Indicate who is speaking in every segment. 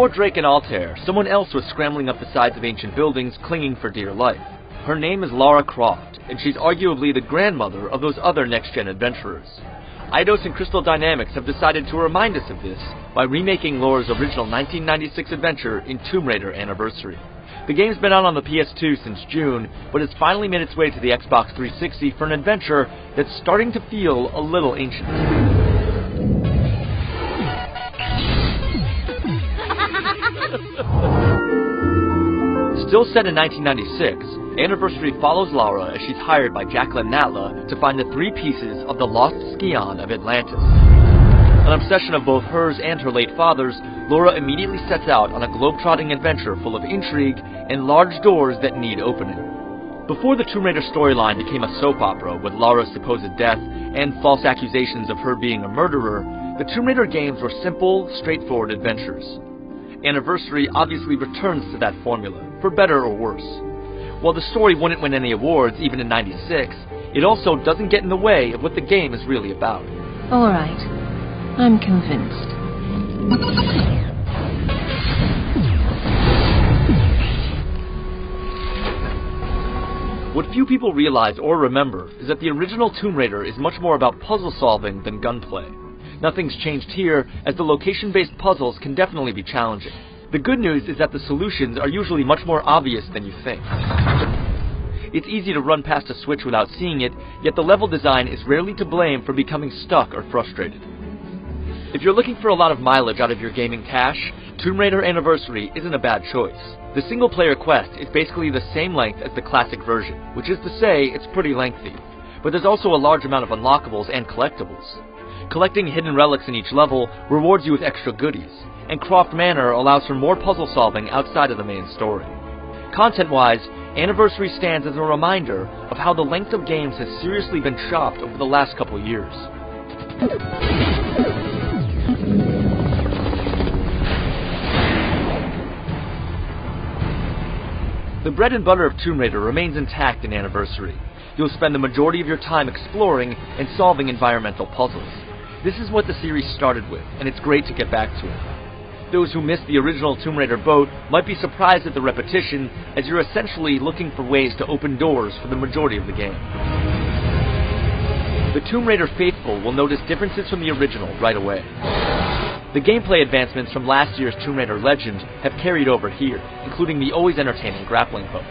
Speaker 1: Before Drake and Altair, someone else was scrambling up the sides of ancient buildings, clinging for dear life. Her name is Lara Croft, and she's arguably the grandmother of those other next-gen adventurers. Eidos and Crystal Dynamics have decided to remind us of this by remaking Lara's original 1996 adventure in Tomb Raider Anniversary. The game's been out on the PS2 since June, but it's finally made its way to the Xbox 360 for an adventure that's starting to feel a little ancient. Still set in 1996, Anniversary follows Lara as she's hired by Jacqueline Natla to find the 3 pieces of the lost Scion of Atlantis. An obsession of both hers and her late father's, Lara immediately sets out on a globe-trotting adventure full of intrigue and large doors that need opening. Before the Tomb Raider storyline became a soap opera with Lara's supposed death and false accusations of her being a murderer, the Tomb Raider games were simple, straightforward adventures. Anniversary obviously returns to that formula, for better or worse. While the story wouldn't win any awards, even in '96, it also doesn't get in the way of what the game is really about.
Speaker 2: All right. I'm convinced.
Speaker 1: What few people realize or remember is that the original Tomb Raider is much more about puzzle solving than gunplay. Nothing's changed here, as the location-based puzzles can definitely be challenging. The good news is that the solutions are usually much more obvious than you think. It's easy to run past a switch without seeing it, yet the level design is rarely to blame for becoming stuck or frustrated. If you're looking for a lot of mileage out of your gaming cash, Tomb Raider Anniversary isn't a bad choice. The single-player quest is basically the same length as the classic version, which is to say, it's pretty lengthy. But there's also a large amount of unlockables and collectibles. Collecting hidden relics in each level rewards you with extra goodies, and Croft Manor allows for more puzzle solving outside of the main story. Content-wise, Anniversary stands as a reminder of how the length of games has seriously been chopped over the last couple years. The bread and butter of Tomb Raider remains intact in Anniversary. You'll spend the majority of your time exploring and solving environmental puzzles. This is what the series started with, and it's great to get back to it. Those who missed the original Tomb Raider boat might be surprised at the repetition, as you're essentially looking for ways to open doors for the majority of the game. The Tomb Raider faithful will notice differences from the original right away. The gameplay advancements from last year's Tomb Raider Legend have carried over here, including the always entertaining grappling hook.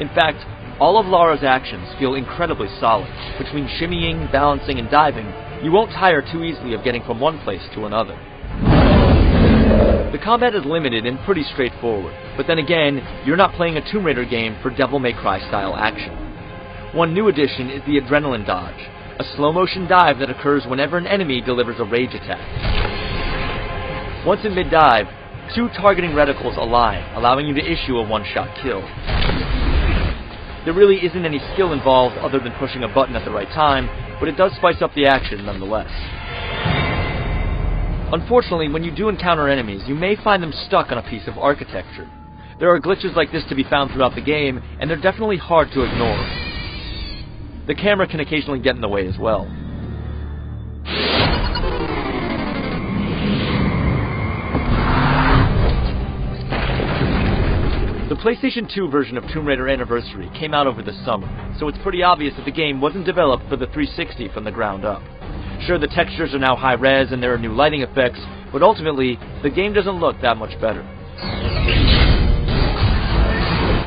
Speaker 1: In fact, all of Lara's actions feel incredibly solid. Between shimmying, balancing, and diving, you won't tire too easily of getting from one place to another. The combat is limited and pretty straightforward, but then again, you're not playing a Tomb Raider game for Devil May Cry style action. One new addition is the Adrenaline Dodge, a slow-motion dive that occurs whenever an enemy delivers a rage attack. Once in mid-dive, 2 targeting reticles align, allowing you to issue a one-shot kill. There really isn't any skill involved other than pushing a button at the right time, but it does spice up the action nonetheless. Unfortunately, when you do encounter enemies, you may find them stuck on a piece of architecture. There are glitches like this to be found throughout the game, and they're definitely hard to ignore. The camera can occasionally get in the way as well. The PlayStation 2 version of Tomb Raider Anniversary came out over the summer, so it's pretty obvious that the game wasn't developed for the 360 from the ground up. Sure, the textures are now high-res and there are new lighting effects, but ultimately, the game doesn't look that much better.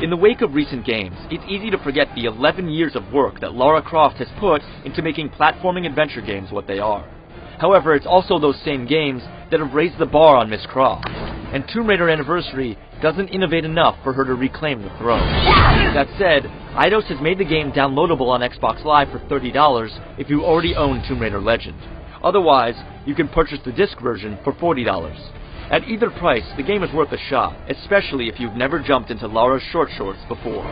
Speaker 1: In the wake of recent games, it's easy to forget the 11 years of work that Lara Croft has put into making platforming adventure games what they are. However, it's also those same games that have raised the bar on Miss Croft, and Tomb Raider Anniversary doesn't innovate enough for her to reclaim the throne. That said, Eidos has made the game downloadable on Xbox Live for $30 if you already own Tomb Raider Legend. Otherwise, you can purchase the disc version for $40. At either price, the game is worth a shot, especially if you've never jumped into Lara's short shorts before.